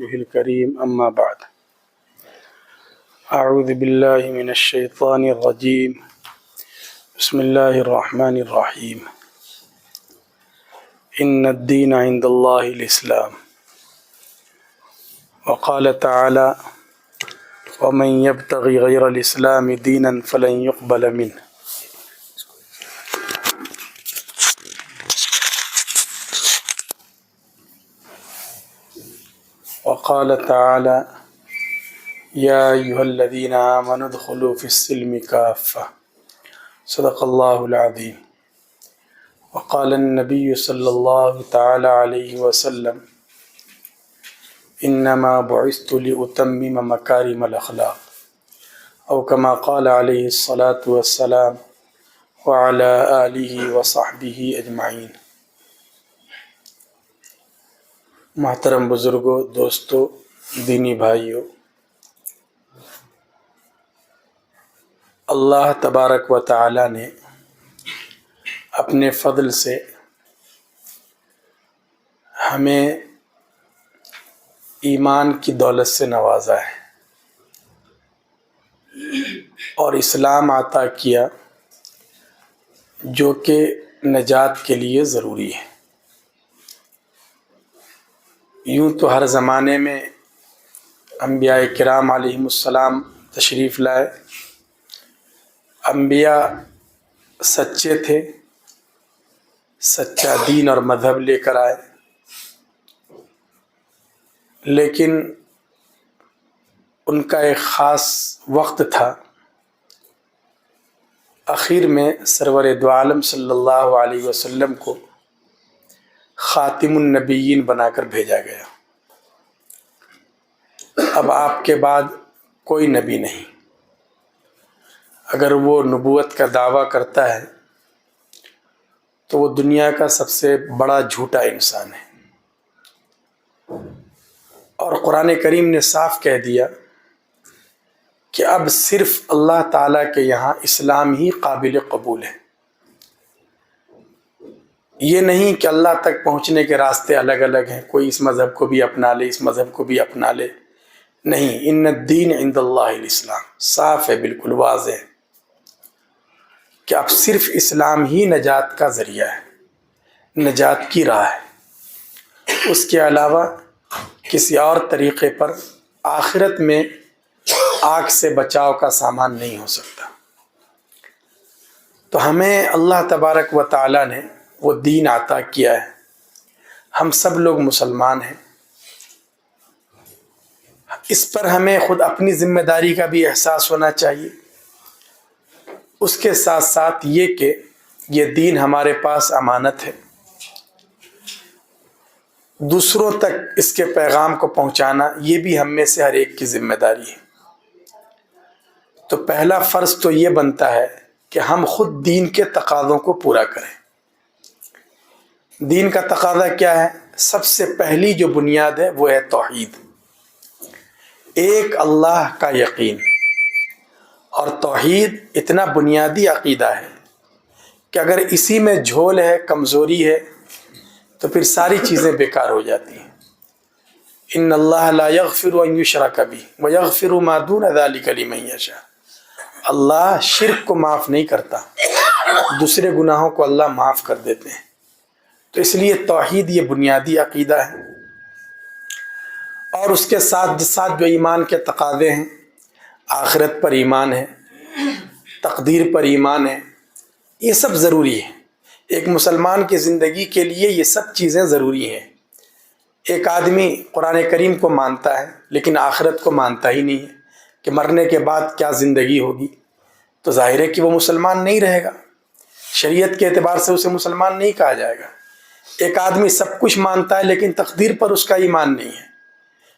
ورسوله الكريم أما بعد أعوذ بالله من الشيطان الرجيم بسم الله الرحمن الرحيم إن الدين عند الله الإسلام وقال تعالى ومن يبتغي غير الإسلام دينا فلن يقبل منه وقال تعالى يا أيها الذين آمنوا ادخلوا في السلم كافة صدق الله العظيم وقال النبي صلى الله تعالى عليه وسلم إنما بعثت لأتمم مكارم الأخلاق أو كما قال عليه الصلاة والسلام وعلى آله وصحبه أجمعين۔ محترم بزرگوں، دوستوں، دینی بھائیوں، اللہ تبارک و تعالی نے اپنے فضل سے ہمیں ایمان کی دولت سے نوازا ہے اور اسلام عطا کیا جو کہ نجات کے لیے ضروری ہے۔ یوں تو ہر زمانے میں انبیاء کرام علیہم السلام تشریف لائے، انبیاء سچے تھے، سچا دین اور مذہب لے کر آئے، لیکن ان کا ایک خاص وقت تھا۔ آخر میں سرور دو عالم صلی اللہ علیہ وسلم کو خاتم النبیین بنا کر بھیجا گیا۔ اب آپ کے بعد کوئی نبی نہیں۔ اگر وہ نبوت کا دعویٰ کرتا ہے تو وہ دنیا کا سب سے بڑا جھوٹا انسان ہے۔ اور قرآن کریم نے صاف کہہ دیا کہ اب صرف اللہ تعالیٰ کے یہاں اسلام ہی قابل قبول ہے۔ یہ نہیں کہ اللہ تک پہنچنے کے راستے الگ الگ ہیں، کوئی اس مذہب کو بھی اپنا لے، اس مذہب کو بھی اپنا لے، نہیں۔ ان الدین عند اللہ الاسلام، صاف ہے، بالکل واضح ہے کہ اب صرف اسلام ہی نجات کا ذریعہ ہے، نجات کی راہ ہے۔ اس کے علاوہ کسی اور طریقے پر آخرت میں آگ سے بچاؤ کا سامان نہیں ہو سکتا۔ تو ہمیں اللہ تبارک و تعالی نے وہ دین عطا کیا ہے، ہم سب لوگ مسلمان ہیں۔ اس پر ہمیں خود اپنی ذمہ داری کا بھی احساس ہونا چاہیے، اس کے ساتھ ساتھ یہ کہ یہ دین ہمارے پاس امانت ہے، دوسروں تک اس کے پیغام کو پہنچانا یہ بھی ہم میں سے ہر ایک کی ذمہ داری ہے۔ تو پہلا فرض تو یہ بنتا ہے کہ ہم خود دین کے تقاضوں کو پورا کریں۔ دین کا تقاضا کیا ہے؟ سب سے پہلی جو بنیاد ہے وہ ہے توحید، ایک اللہ کا یقین۔ اور توحید اتنا بنیادی عقیدہ ہے کہ اگر اسی میں جھول ہے، کمزوری ہے، تو پھر ساری چیزیں بیکار ہو جاتی ہیں۔ ان اللہ لا یغفر ان یشرک بہ ویغفر ما دون ذلک لمن یشاء۔ اللہ شرک کو معاف نہیں کرتا، دوسرے گناہوں کو اللہ معاف کر دیتے ہیں۔ تو اس لیے توحید یہ بنیادی عقیدہ ہے۔ اور اس کے ساتھ ساتھ جو ایمان کے تقاضے ہیں، آخرت پر ایمان ہے، تقدیر پر ایمان ہے، یہ سب ضروری ہے۔ ایک مسلمان کی زندگی کے لیے یہ سب چیزیں ضروری ہیں۔ ایک آدمی قرآن کریم کو مانتا ہے لیکن آخرت کو مانتا ہی نہیں ہے کہ مرنے کے بعد کیا زندگی ہوگی، تو ظاہر ہے کہ وہ مسلمان نہیں رہے گا، شریعت کے اعتبار سے اسے مسلمان نہیں کہا جائے گا۔ ایک آدمی سب کچھ مانتا ہے لیکن تقدیر پر اس کا ایمان نہیں ہے،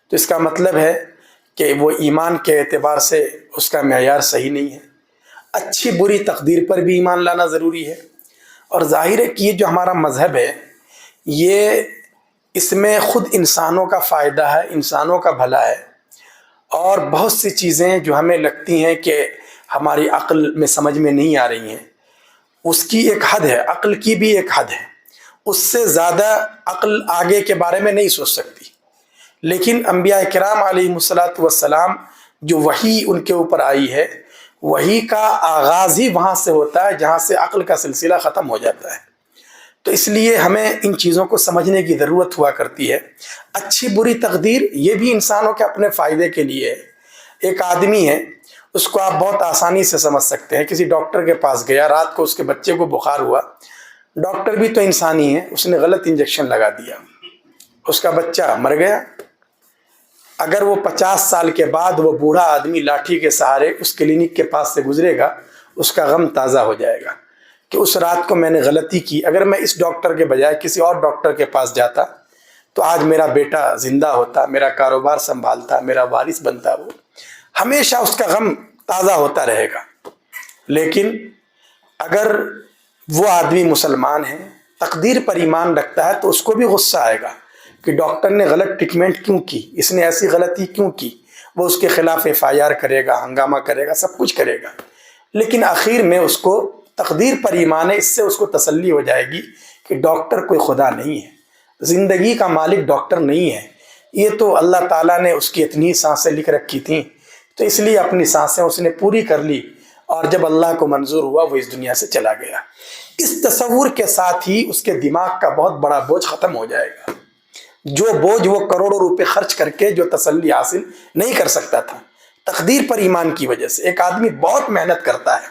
تو اس کا مطلب ہے کہ وہ ایمان کے اعتبار سے اس کا معیار صحیح نہیں ہے۔ اچھی بری تقدیر پر بھی ایمان لانا ضروری ہے۔ اور ظاہر ہے کہ یہ جو ہمارا مذہب ہے، یہ اس میں خود انسانوں کا فائدہ ہے، انسانوں کا بھلا ہے، اور بہت سی چیزیں جو ہمیں لگتی ہیں کہ ہماری عقل میں سمجھ میں نہیں آ رہی ہیں، اس کی ایک حد ہے، عقل کی بھی ایک حد ہے، اس سے زیادہ عقل آگے کے بارے میں نہیں سوچ سکتی۔ لیکن انبیاء کرام علیہم الصلاۃ والسلام جو وحی ان کے اوپر آئی ہے، وحی کا آغاز ہی وہاں سے ہوتا ہے جہاں سے عقل کا سلسلہ ختم ہو جاتا ہے۔ تو اس لیے ہمیں ان چیزوں کو سمجھنے کی ضرورت ہوا کرتی ہے۔ اچھی بری تقدیر یہ بھی انسانوں کے اپنے فائدے کے لیے ہے۔ ایک آدمی ہے، اس کو آپ بہت آسانی سے سمجھ سکتے ہیں۔ کسی ڈاکٹر کے پاس گیا، رات کو اس کے بچے کو بخار ہوا، ڈاکٹر بھی تو انسان ہی ہے، اس نے غلط انجیکشن لگا دیا، اس کا بچہ مر گیا۔ اگر وہ 50 سال کے بعد وہ بوڑھا آدمی لاٹھی کے سہارے اس کلینک کے پاس سے گزرے گا، اس کا غم تازہ ہو جائے گا کہ اس رات کو میں نے غلطی کی، اگر میں اس ڈاکٹر کے بجائے کسی اور ڈاکٹر کے پاس جاتا تو آج میرا بیٹا زندہ ہوتا، میرا کاروبار سنبھالتا، میرا وارث بنتا۔ وہ ہمیشہ اس کا غم تازہ ہوتا رہے گا۔ لیکن اگر وہ آدمی مسلمان ہے، تقدیر پر ایمان رکھتا ہے، تو اس کو بھی غصہ آئے گا کہ ڈاکٹر نے غلط ٹریٹمنٹ کیوں کی، اس نے ایسی غلطی کیوں کی۔ وہ اس کے خلاف FIR کرے گا، ہنگامہ کرے گا، سب کچھ کرے گا، لیکن آخر میں اس کو تقدیر پر ایمان ہے۔ اس سے اس کو تسلی ہو جائے گی کہ ڈاکٹر کوئی خدا نہیں ہے، زندگی کا مالک ڈاکٹر نہیں ہے، یہ تو اللہ تعالیٰ نے اس کی اتنی سانسیں لکھ رکھی تھیں، تو اس لیے اپنی سانسیں اس نے پوری کر لی، اور جب اللہ کو منظور ہوا وہ اس دنیا سے چلا گیا۔ اس تصور کے ساتھ ہی اس کے دماغ کا بہت بڑا بوجھ ختم ہو جائے گا، جو بوجھ وہ کروڑوں روپے خرچ کر کے جو تسلی حاصل نہیں کر سکتا تھا تقدیر پر ایمان کی وجہ سے۔ ایک آدمی بہت محنت کرتا ہے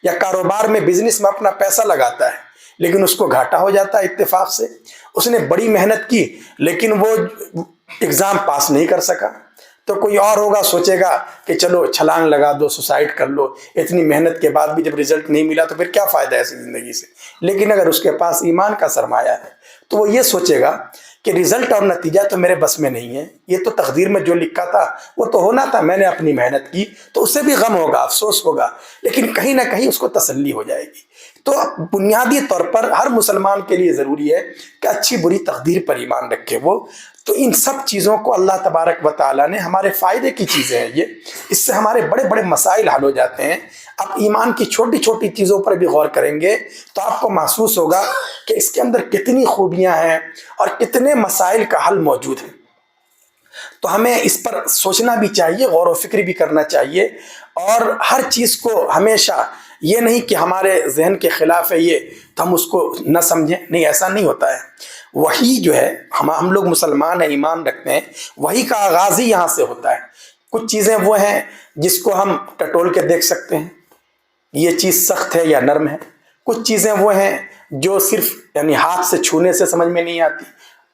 یا کاروبار میں، بزنس میں اپنا پیسہ لگاتا ہے، لیکن اس کو گھاٹا ہو جاتا ہے اتفاق سے۔ اس نے بڑی محنت کی لیکن وہ ایگزام پاس نہیں کر سکا، تو کوئی اور ہوگا سوچے گا کہ چلو چھلانگ لگا دو، سوسائڈ کر لو، اتنی محنت کے بعد بھی جب رزلٹ نہیں ملا تو پھر کیا فائدہ ہے ایسی زندگی سے۔ لیکن اگر اس کے پاس ایمان کا سرمایہ ہے تو وہ یہ سوچے گا کہ رزلٹ اور نتیجہ تو میرے بس میں نہیں ہے، یہ تو تقدیر میں جو لکھا تھا وہ تو ہونا تھا، میں نے اپنی محنت کی، تو اسے بھی غم ہوگا، افسوس ہوگا، لیکن کہیں نہ کہیں اس کو تسلی ہو جائے گی۔ تو بنیادی طور پر ہر مسلمان کے لیے ضروری ہے کہ اچھی بری تقدیر پر ایمان رکھے وہ۔ تو ان سب چیزوں کو اللہ تبارک و تعالیٰ نے ہمارے فائدے کی چیزیں ہیں یہ، اس سے ہمارے بڑے بڑے مسائل حل ہو جاتے ہیں۔ آپ ایمان کی چھوٹی چھوٹی چیزوں پر بھی غور کریں گے تو آپ کو محسوس ہوگا کہ اس کے اندر کتنی خوبیاں ہیں اور کتنے مسائل کا حل موجود ہے۔ تو ہمیں اس پر سوچنا بھی چاہیے، غور و فکر بھی کرنا چاہیے، اور ہر چیز کو ہمیشہ یہ نہیں کہ ہمارے ذہن کے خلاف ہے یہ تو ہم اس کو نہ سمجھیں، نہیں، ایسا نہیں ہوتا ہے۔ وہی جو ہے، ہم لوگ مسلمان ہیں، ایمان رکھتے ہیں، وہی کا آغاز ہی یہاں سے ہوتا ہے۔ کچھ چیزیں وہ ہیں جس کو ہم ٹٹول کے دیکھ سکتے ہیں، یہ چیز سخت ہے یا نرم ہے۔ کچھ چیزیں وہ ہیں جو صرف یعنی ہاتھ سے چھونے سے سمجھ میں نہیں آتی،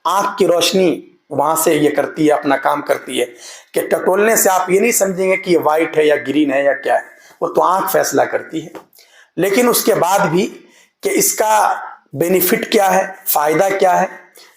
آنکھ کی روشنی وہاں سے یہ کرتی ہے، اپنا کام کرتی ہے، کہ ٹٹولنے سے آپ یہ نہیں سمجھیں گے کہ یہ وائٹ ہے یا گرین ہے یا کیا ہے، وہ تو آنکھ فیصلہ کرتی ہے۔ لیکن اس کے بعد بھی کہ اس کا بینیفٹ کیا ہے، فائدہ کیا ہے،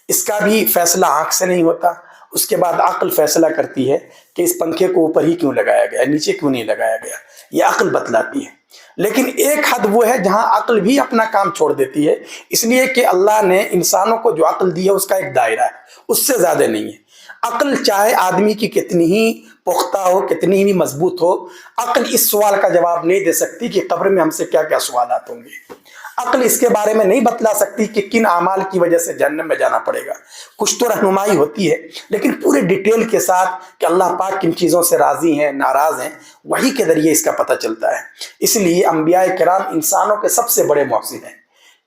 اس کا بھی فیصلہ آنکھ سے نہیں ہوتا۔ اس کے بعد عقل فیصلہ کرتی ہے کہ اس پنکھے کو اوپر ہی کیوں لگایا گیا، نیچے کیوں نہیں لگایا گیا، یہ عقل بتلاتی ہے۔ لیکن ایک حد وہ ہے جہاں عقل بھی اپنا کام چھوڑ دیتی ہے، اس لیے کہ اللہ نے انسانوں کو جو عقل دی ہے اس کا ایک دائرہ ہے، اس سے زیادہ نہیں ہے۔ عقل چاہے آدمی کی کتنی ہی پختہ ہو، کتنی ہی مضبوط ہو، عقل اس سوال کا جواب نہیں دے سکتی کہ قبر میں ہم سے کیا کیا سوالات ہوں گے۔ عقل اس کے بارے میں نہیں بتلا سکتی کہ کن اعمال کی وجہ سے جہنم میں جانا پڑے گا۔ کچھ تو رہنمائی ہوتی ہے، لیکن پورے ڈیٹیل کے ساتھ کہ اللہ پاک کن چیزوں سے راضی ہیں، ناراض ہیں، وہی کے ذریعے اس کا پتہ چلتا ہے۔ اس لیے انبیاء کرام انسانوں کے سب سے بڑے محسن ہیں۔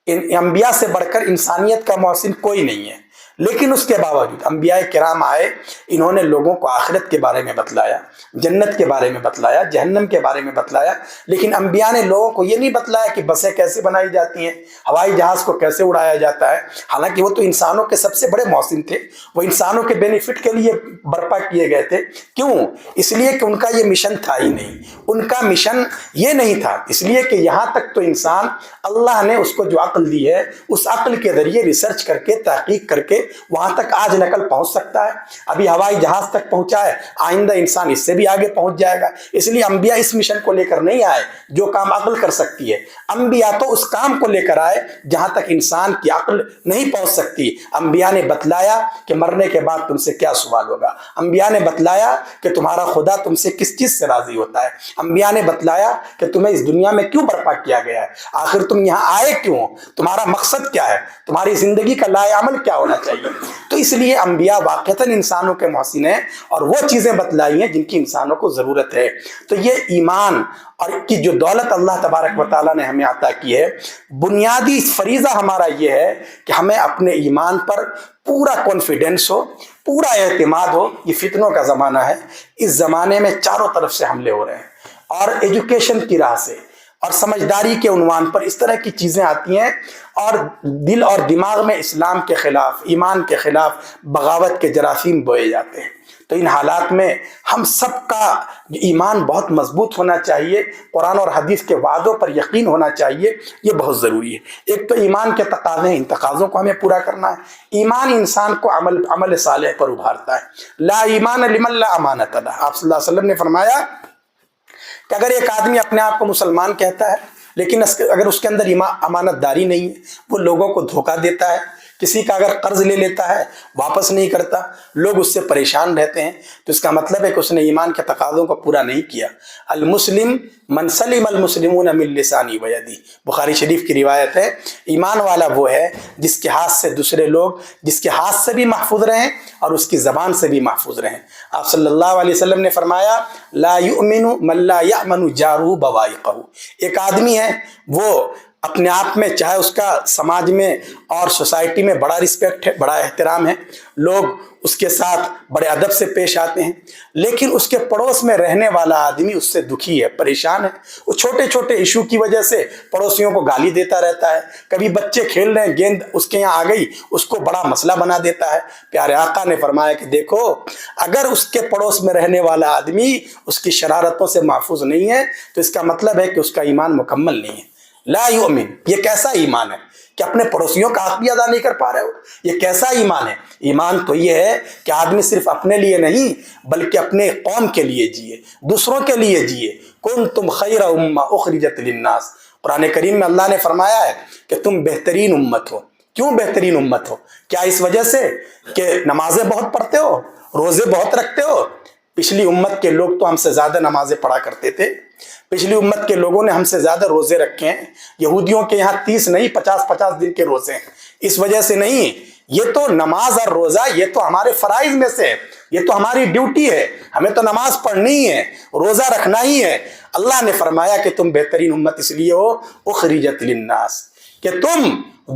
ان انبیاء سے بڑھ کر انسانیت کا محسن کوئی نہیں ہے، لیکن اس کے باوجود انبیاء کرام آئے، انہوں نے لوگوں کو آخرت کے بارے میں بتلایا، جنت کے بارے میں بتلایا، جہنم کے بارے میں بتلایا، لیکن انبیاء نے لوگوں کو یہ نہیں بتلایا کہ بسیں کیسے بنائی جاتی ہیں، ہوائی جہاز کو کیسے اڑایا جاتا ہے، حالانکہ وہ تو انسانوں کے سب سے بڑے محسن تھے، وہ انسانوں کے بینیفٹ کے لیے برپا کیے گئے تھے۔ کیوں؟ اس لیے کہ ان کا یہ مشن تھا ہی نہیں، ان کا مشن یہ نہیں تھا، اس لیے کہ یہاں تک تو انسان اللہ نے اس کو جو عقل دی ہے، اس عقل کے ذریعے ریسرچ کر کے، تحقیق کر کے وہاں تک آج نقل پہنچ سکتا ہے۔ ابھی ہوائی جہاز تک پہنچا ہے، آئندہ انسان اس سے بھی آگے پہنچ جائے گا۔ اس لیے انبیاء اس مشن کو لے کر نہیں آئے جو کام عقل کر سکتی ہے، انبیاء تو اس کام کو لے کر آئے جہاں تک انسان کی عقل نہیں پہنچ سکتی۔ انبیاء نے بتلایا کہ مرنے کے بعد تم سے کیا سوال ہوگا، انبیاء نے بتلایا کہ تمہارا خدا تم سے کس چیز سے راضی ہوتا ہے، انبیاء نے بتلایا کہ تمہیں اس دنیا میں کیوں برپا کیا گیا ہے، آخر تم یہاں آئے کیوں، تمہارا مقصد کیا ہے، تمہاری زندگی کا لائحہ عمل کیا ہونا چاہیے۔ چاہیے. تو اس لیے انبیاء واقعتاً انسانوں کے محسن ہیں اور وہ چیزیں بتلائی ہیں جن کی انسانوں کو ضرورت ہے. تو یہ ایمان اور کی جو دولت اللہ تبارک و تعالیٰ نے ہمیں عطا کی ہے، بنیادی فریضہ ہمارا یہ ہے کہ ہمیں اپنے ایمان پر پورا کانفیڈنس ہو، پورا اعتماد ہو. یہ فتنوں کا زمانہ ہے، اس زمانے میں چاروں طرف سے حملے ہو رہے ہیں اور ایجوکیشن کی راہ سے اور سمجھداری کے عنوان پر اس طرح کی چیزیں آتی ہیں اور دل اور دماغ میں اسلام کے خلاف، ایمان کے خلاف بغاوت کے جراثیم بوئے جاتے ہیں. تو ان حالات میں ہم سب کا ایمان بہت مضبوط ہونا چاہیے، قرآن اور حدیث کے وعدوں پر یقین ہونا چاہیے. یہ بہت ضروری ہے. ایک تو ایمان کے تقاضے ہیں، ان تقاضوں کو ہمیں پورا کرنا ہے. ایمان انسان کو عمل صالح پر ابھارتا ہے. لا ایمان لمن لا امانت له. آپ صلی اللہ علیہ وسلم نے فرمایا کہ اگر ایک آدمی اپنے آپ کو مسلمان کہتا ہے لیکن اگر اس کے اندر امانت داری نہیں ہے، وہ لوگوں کو دھوکہ دیتا ہے، کسی کا اگر قرض لے لیتا ہے واپس نہیں کرتا، لوگ اس سے پریشان رہتے ہیں، تو اس کا مطلب ہے کہ اس نے ایمان کے تقاضوں کو پورا نہیں کیا. المسلم من سلم المسلمون من لسانی و یدی، بخاری شریف کی روایت ہے. ایمان والا وہ ہے جس کے ہاتھ سے دوسرے لوگ، جس کے ہاتھ سے بھی محفوظ رہیں اور اس کی زبان سے بھی محفوظ رہیں. آپ صلی اللہ علیہ وسلم نے فرمایا لا یؤمن من لا یأمن جارہ بوائقہ. ایک آدمی ہے وہ اپنے آپ میں، چاہے اس کا سماج میں اور سوسائٹی میں بڑا رسپیکٹ ہے، بڑا احترام ہے، لوگ اس کے ساتھ بڑے ادب سے پیش آتے ہیں، لیکن اس کے پڑوس میں رہنے والا آدمی اس سے دکھی ہے، پریشان ہے. وہ چھوٹے چھوٹے ایشو کی وجہ سے پڑوسیوں کو گالی دیتا رہتا ہے. کبھی بچے کھیل رہے ہیں، گیند اس کے یہاں آ گئی، اس کو بڑا مسئلہ بنا دیتا ہے. پیارے آقا نے فرمایا کہ دیکھو، اگر اس کے پڑوس میں رہنے والا آدمی اس کی شرارتوں سے محفوظ نہیں ہے تو اس کا مطلب ہے کہ اس کا ایمان مکمل نہیں ہے. لا یؤمن، یہ کیسا ایمان ہے کہ اپنے پڑوسیوں کا حق بھی ادا نہیں کر پا رہے ہو؟ یہ کیسا ایمان ہے؟ ایمان تو یہ ہے کہ آدمی صرف اپنے لیے نہیں بلکہ اپنے قوم کے لیے جیے، دوسروں کے لیے جیے. کنتم خیر امہ اخرجت للناس. قرآن کریم میں اللہ نے فرمایا ہے کہ تم بہترین امت ہو. کیوں بہترین امت ہو؟ کیا اس وجہ سے کہ نمازیں بہت پڑھتے ہو، روزے بہت رکھتے ہو؟ پچھلی امت کے لوگ تو ہم سے زیادہ نمازیں پڑھا کرتے تھے. پچھلی امت کے لوگوں نے ہم سے زیادہ روزے رکھے ہیں. یہودیوں کے یہاں 30 نہیں 50 دن کے روزے ہیں. اس وجہ سے نہیں، یہ تو نماز اور روزہ یہ تو ہمارے فرائض میں سے، یہ تو ہماری ڈیوٹی ہے. ہمیں تو نماز پڑھنی ہی ہے، روزہ رکھنا ہی ہے. اللہ نے فرمایا کہ تم بہترین امت اس لیے ہو اخرجت للناس کہ تم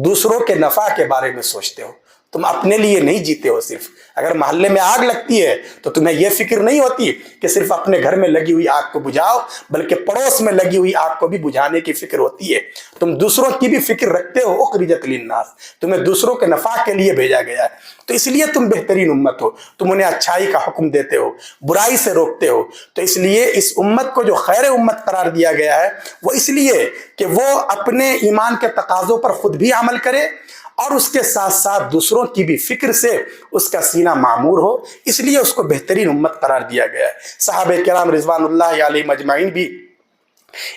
دوسروں کے نفع کے بارے میں سوچتے ہو، تم اپنے لیے نہیں جیتے ہو. صرف اگر محلے میں آگ لگتی ہے تو تمہیں یہ فکر نہیں ہوتی کہ صرف اپنے گھر میں لگی ہوئی آگ کو بجھاؤ، بلکہ پڑوس میں لگی ہوئی آگ کو بھی بجھانے کی فکر ہوتی ہے. تم دوسروں کی بھی فکر رکھتے ہو. اخرجت للناس، تمہیں دوسروں کے نفع کے لیے بھیجا گیا ہے، تو اس لیے تم بہترین امت ہو. تم انہیں اچھائی کا حکم دیتے ہو، برائی سے روکتے ہو. تو اس لیے اس امت کو جو خیر امت قرار دیا گیا ہے وہ اس لیے کہ وہ اپنے ایمان کے تقاضوں پر خود بھی عمل کرے اور اس کے ساتھ ساتھ دوسروں کی بھی فکر سے اس کا سینہ معمور ہو. اس لیے اس کو بہترین امت قرار دیا گیا ہے. صحابہ کرام رضوان اللہ علیہم اجمعین بھی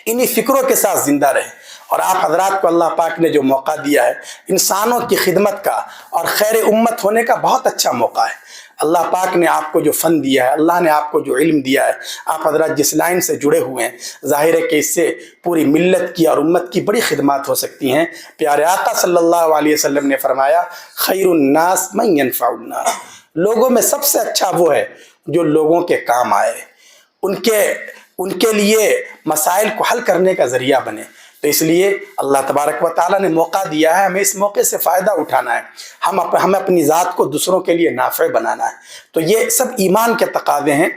انہی فکروں کے ساتھ زندہ رہے. اور آپ حضرات کو اللہ پاک نے جو موقع دیا ہے انسانوں کی خدمت کا اور خیر امت ہونے کا، بہت اچھا موقع ہے. اللہ پاک نے آپ کو جو فن دیا ہے، اللہ نے آپ کو جو علم دیا ہے، آپ حضرات جس لائن سے جڑے ہوئے ہیں، ظاہر ہے کہ اس سے پوری ملت کی اور امت کی بڑی خدمات ہو سکتی ہیں. پیارے آقا صلی اللہ علیہ وسلم نے فرمایا خیر الناس من ینفع الناس. لوگوں میں سب سے اچھا وہ ہے جو لوگوں کے کام آئے، ان کے لیے مسائل کو حل کرنے کا ذریعہ بنے. تو اس لیے اللہ تبارک و تعالیٰ نے موقع دیا ہے، ہمیں اس موقع سے فائدہ اٹھانا ہے. ہمیں اپنی ذات کو دوسروں کے لیے نافع بنانا ہے. تو یہ سب ایمان کے تقاضے ہیں.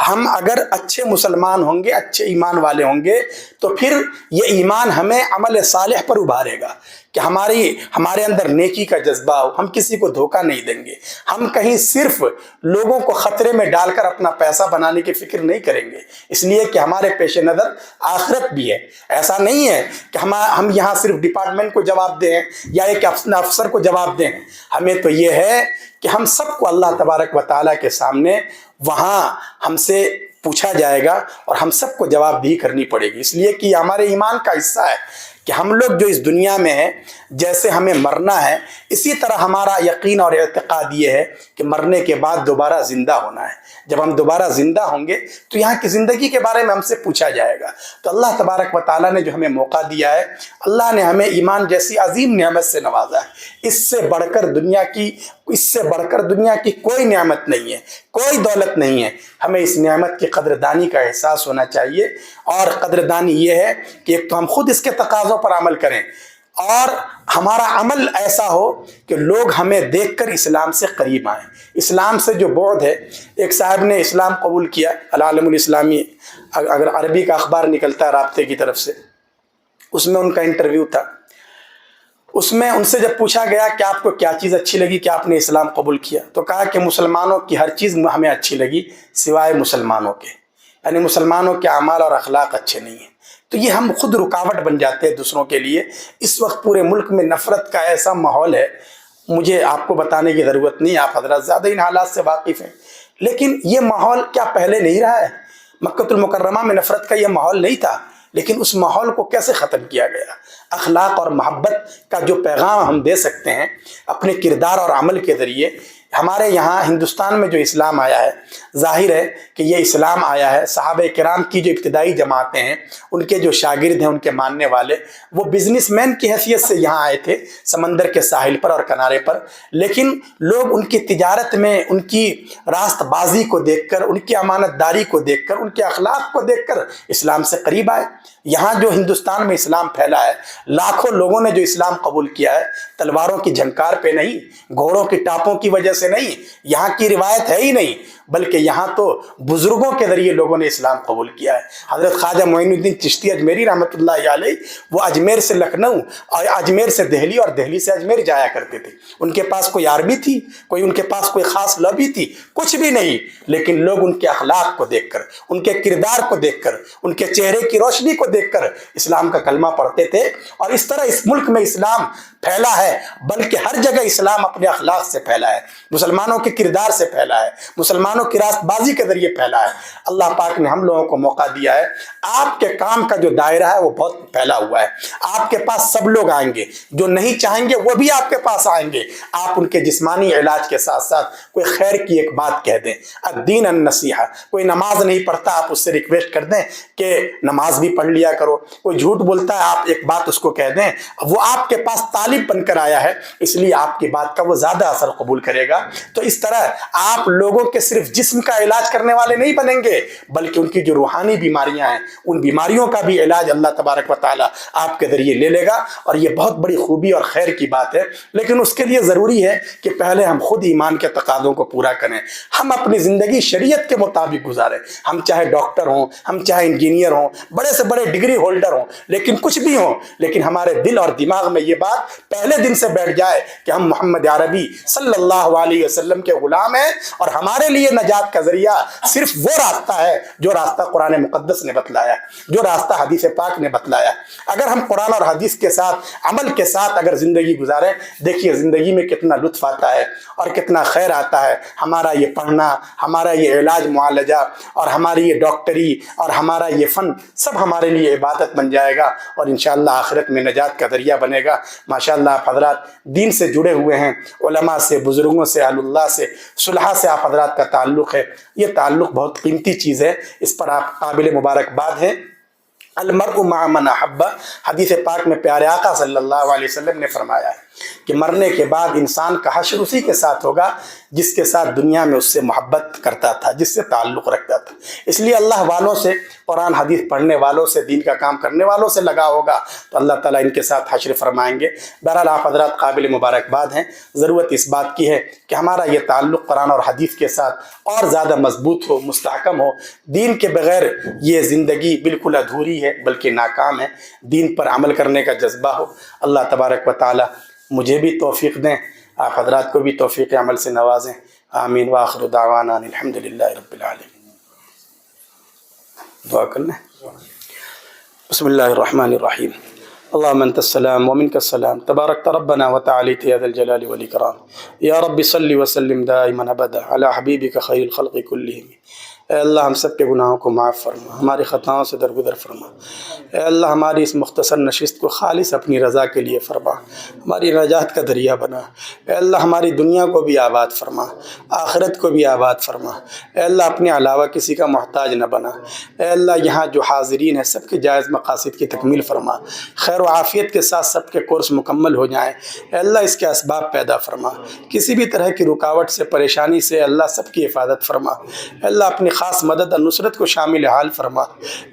ہم اگر اچھے مسلمان ہوں گے، اچھے ایمان والے ہوں گے، تو پھر یہ ایمان ہمیں عمل صالح پر ابھارے گا کہ ہمارے اندر نیکی کا جذبہ ہو. ہم کسی کو دھوکہ نہیں دیں گے. ہم کہیں صرف لوگوں کو خطرے میں ڈال کر اپنا پیسہ بنانے کی فکر نہیں کریں گے، اس لیے کہ ہمارے پیش نظر آخرت بھی ہے. ایسا نہیں ہے کہ ہم یہاں صرف ڈپارٹمنٹ کو جواب دیں یا ایک افسر کو جواب دیں. ہمیں تو یہ ہے کہ ہم سب کو اللہ تبارک و تعالیٰ کے سامنے وہاں ہم سے پوچھا جائے گا اور ہم سب کو جواب دہی کرنی پڑے گی. اس لیے کہ یہ ہمارے ایمان کا حصہ ہے کہ ہم لوگ جو اس دنیا میں ہیں، جیسے ہمیں مرنا ہے اسی طرح ہمارا یقین اور اعتقاد یہ ہے کہ مرنے کے بعد دوبارہ زندہ ہونا ہے. جب ہم دوبارہ زندہ ہوں گے تو یہاں کی زندگی کے بارے میں ہم سے پوچھا جائے گا. تو اللہ تبارک و تعالیٰ نے جو ہمیں موقع دیا ہے، اللہ نے ہمیں ایمان جیسی عظیم نعمت سے نوازا ہے. اس سے بڑھ کر دنیا کی اس سے بڑھ کر دنیا کی کوئی نعمت نہیں ہے، کوئی دولت نہیں ہے۔ ہمیں اس نعمت کی قدردانی کا احساس ہونا چاہیے، اور قدردانی یہ ہے کہ ایک تو ہم خود اس کے تقاضوں پر عمل کریں، اور ہمارا عمل ایسا ہو کہ لوگ ہمیں دیکھ کر اسلام سے قریب آئیں۔ اسلام سے جو بعد ہے، ایک صاحب نے اسلام قبول کیا، العالم الاسلامی اگر عربی کا اخبار نکلتا ہے رابطے کی طرف سے، اس میں ان کا انٹرویو تھا۔ اس میں ان سے جب پوچھا گیا کہ آپ کو کیا چیز اچھی لگی کہ آپ نے اسلام قبول کیا، تو کہا کہ مسلمانوں کی ہر چیز ہمیں اچھی لگی سوائے مسلمانوں کے، یعنی مسلمانوں کے اعمال اور اخلاق اچھے نہیں ہیں۔ تو یہ ہم خود رکاوٹ بن جاتے ہیں دوسروں کے لیے۔ اس وقت پورے ملک میں نفرت کا ایسا ماحول ہے، مجھے آپ کو بتانے کی ضرورت نہیں، آپ حضرات زیادہ ان حالات سے واقف ہیں، لیکن یہ ماحول کیا پہلے نہیں رہا ہے؟ مکہ المکرمہ میں نفرت کا یہ ماحول نہیں تھا، لیکن اس ماحول کو کیسے ختم کیا گیا؟ اخلاق اور محبت کا جو پیغام ہم دے سکتے ہیں اپنے کردار اور عمل کے ذریعے، ہمارے یہاں ہندوستان میں جو اسلام آیا ہے، ظاہر ہے کہ یہ اسلام آیا ہے صحابہ کرام کی جو ابتدائی جماعتیں ہیں، ان کے جو شاگرد ہیں، ان کے ماننے والے، وہ بزنس مین کی حیثیت سے یہاں آئے تھے سمندر کے ساحل پر اور کنارے پر، لیکن لوگ ان کی تجارت میں ان کی راست بازی کو دیکھ کر، ان کی امانت داری کو دیکھ کر، ان کے اخلاق کو دیکھ کر اسلام سے قریب آئے۔ یہاں جو ہندوستان میں اسلام پھیلا ہے، لاکھوں لوگوں نے جو اسلام قبول کیا ہے، تلواروں کی جھنکار پہ نہیں، گھوڑوں کی ٹاپوں کی وجہ سے نہیں، یہاں کی روایت ہے ہی نہیں، بلکہ یہاں تو بزرگوں کے ذریعے لوگوں نے اسلام قبول کیا ہے۔ حضرت خواجہ معین الدین چشتی اجمیری رحمۃ اللہ علیہ، وہ اجمیر سے لکھنؤ اور اجمیر سے دہلی اور دہلی سے اجمیر جایا کرتے تھے۔ ان کے پاس کوئی عربی تھی، کوئی ان کے پاس کوئی خاص لبی تھی، کچھ بھی نہیں، لیکن لوگ ان کے اخلاق کو دیکھ کر، ان کے کردار کو دیکھ کر، ان کے چہرے کی روشنی کو دیکھ کر اسلام کا کلمہ پڑھتے تھے۔ اور اس طرح اس ملک میں اسلام پھیلا ہے، بلکہ ہر جگہ اسلام اپنے اخلاق سے پھیلا ہے، مسلمانوں کے کردار سے پھیلا ہے، مسلمانوں کی راست بازی کے ذریعے پھیلا ہے۔ اللہ پاک نے ہم لوگوں کو موقع دیا ہے، آپ کے کام کا جو دائرہ ہے وہ بہت پھیلا ہوا ہے، آپ کے پاس سب لوگ آئیں گے، جو نہیں چاہیں گے وہ بھی آپ کے پاس آئیں گے۔ آپ ان کے جسمانی علاج کے ساتھ ساتھ کوئی خیر کی ایک بات کہہ دیں، الدین النصیحہ۔ کوئی نماز نہیں پڑھتا، آپ اس سے ریکویسٹ کر دیں کہ نماز بھی پڑھ لیا کرو۔ کوئی جھوٹ بولتا ہے، آپ ایک بات اس کو کہہ دیں، وہ آپ کے پاس طالب بن کر آیا ہے، اس لیے آپ کی بات کا وہ زیادہ اثر قبول کرے گا۔ تو اس طرح آپ لوگوں کے صرف جسم کا علاج کرنے والے نہیں بنیں گے، بلکہ ان کی جو روحانی بیماریاں ہیں، ان بیماریوں کا بھی علاج اللہ تبارک و تعالیٰ آپ کے ذریعے لے لے گا، اور یہ بہت بڑی خوبی اور خیر کی بات ہے۔ لیکن اس کے لیے ضروری ہے کہ پہلے ہم خود ایمان کے تقاضوں کو پورا کریں، ہم اپنی زندگی شریعت کے مطابق گزاریں۔ ہم چاہے ڈاکٹر ہوں، ہم چاہے انجینئر ہوں، بڑے سے بڑے ڈگری ہولڈر ہوں، لیکن کچھ بھی ہوں، لیکن ہمارے دل اور دماغ میں یہ بات پہلے دن سے بیٹھ جائے کہ ہم محمد عربی صلی اللہ علیہ وسلم کے غلام ہیں، اور ہمارے لیے نجات کا ذریعہ صرف وہ راستہ ہے جو راستہ قرآن مقدس نے بتلایا، جو راستہ حدیث پاک نے بتلایا۔ اگر ہم قرآن اور حدیث کے ساتھ، عمل کے ساتھ اگر زندگی گزاریں، دیکھیے زندگی میں کتنا لطف آتا ہے اور کتنا خیر آتا ہے۔ ہمارا یہ پڑھنا، ہمارا یہ علاج معالجہ، اور ہماری یہ ڈاکٹری اور ہمارا یہ فن، سب ہمارے لیے عبادت بن جائے گا، اور انشاءاللہ آخرت میں نجات کا ذریعہ بنے گا۔ ماشاءاللہ آپ حضرات دین سے جڑے ہوئے ہیں، علماء سے، بزرگوں سے، اہل اللہ سے، صلحاء سے آپ حضرات کا تعلق ہے۔ یہ تعلق بہت قیمتی چیز ہے، اس پر آپ قابل مبارکباد ہیں۔ المرء مع من احب، حدیث پاک میں پیارے آقا صلی اللہ علیہ وسلم نے فرمایا ہے کہ مرنے کے بعد انسان کا حشر اسی کے ساتھ ہوگا جس کے ساتھ دنیا میں اس سے محبت کرتا تھا، جس سے تعلق رکھتا تھا۔ اس لیے اللہ والوں سے، قرآن حدیث پڑھنے والوں سے، دین کا کام کرنے والوں سے لگا ہوگا تو اللہ تعالیٰ ان کے ساتھ حشر فرمائیں گے۔ بہرحال آپ حضرات قابل مبارکباد ہیں۔ ضرورت اس بات کی ہے کہ ہمارا یہ تعلق قرآن اور حدیث کے ساتھ اور زیادہ مضبوط ہو، مستحکم ہو۔ دین کے بغیر یہ زندگی بالکل ادھوری ہے، بلکہ ناکام ہے۔ دین پر عمل کرنے کا جذبہ ہو۔ اللہ تبارک و تعالیٰ مجھے بھی توفیق دیں، آپ حضرات کو بھی توفیق عمل سے نوازیں۔ آمین وآخر دعوانا الحمدللہ رب العالمین۔ دعا کر لیں۔ بسم اللہ الرحمن الرحیم۔ اللهم انت السلام ومنك السلام، تباركت ربنا وتعاليت يا ذا الجلال والاكرام، يا رب صل وسلم دائما ابدا على حبيبك خير الخلق كلهم اے اللہ ہم سب کے گناہوں کو معاف فرما، ہماری خطاؤں سے درگزر فرما۔ اے اللہ ہماری اس مختصر نشست کو خالص اپنی رضا کے لیے فرما، ہماری نجات کا ذریعہ بنا۔ اے اللہ ہماری دنیا کو بھی آباد فرما، آخرت کو بھی آباد فرما۔ اے اللہ اپنے علاوہ کسی کا محتاج نہ بنا۔ اے اللہ یہاں جو حاضرین ہیں سب کے جائز مقاصد کی تکمیل فرما، خیر و عافیت کے ساتھ سب کے کورس مکمل ہو جائیں۔ اے اللہ اس کے اسباب پیدا فرما، کسی بھی طرح کی رکاوٹ سے پریشانی سے اللہ سب کی حفاظت فرما۔ اے اللہ اپنی خاص مدد اور نصرت کو شامل حال فرما۔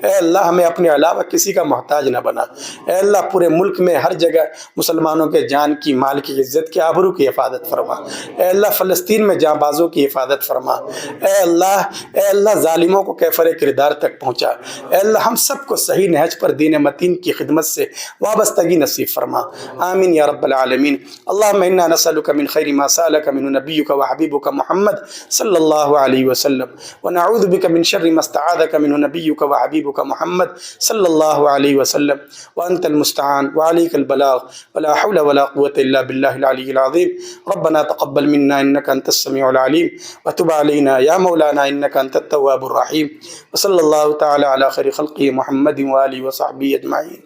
اے اللہ ہمیں اپنے علاوہ کسی کا محتاج نہ بنا۔ اے اللہ پورے ملک میں ہر جگہ مسلمانوں کے جان کی، مال کی، عزت کی، آبرو کی حفاظت فرما۔ اے اللہ فلسطین میں جاں بازوں کی حفاظت فرما۔ اے اللہ ظالموں کو کیفر کردار تک پہنچا۔ اے اللہ ہم سب کو صحیح نہج پر دین متین کی خدمت سے وابستگی نصیب فرما۔ آمین یا رب العالمین۔ اللہم انا نسألک من خیر ما سألک منہ نبیک وحبیبک محمد صلی اللہ علیہ وسلم، ونعوذ بک من شر ما استعاذک منہ نبیک وحبیبک محمد صلی اللہ علیہ وسلم، وانت المستعان وعلیک البلاغ ولا حول ولا قوة الا باللہ العلی العظیم۔ ربنا تقبل منا انک انت السمیع العلیم وتب علینا یا مولانا انک انت التواب الرحیم، وصلی اللہ تعالی علی خیر خلقہ محمد وآلہ وصحبہ اجمعین۔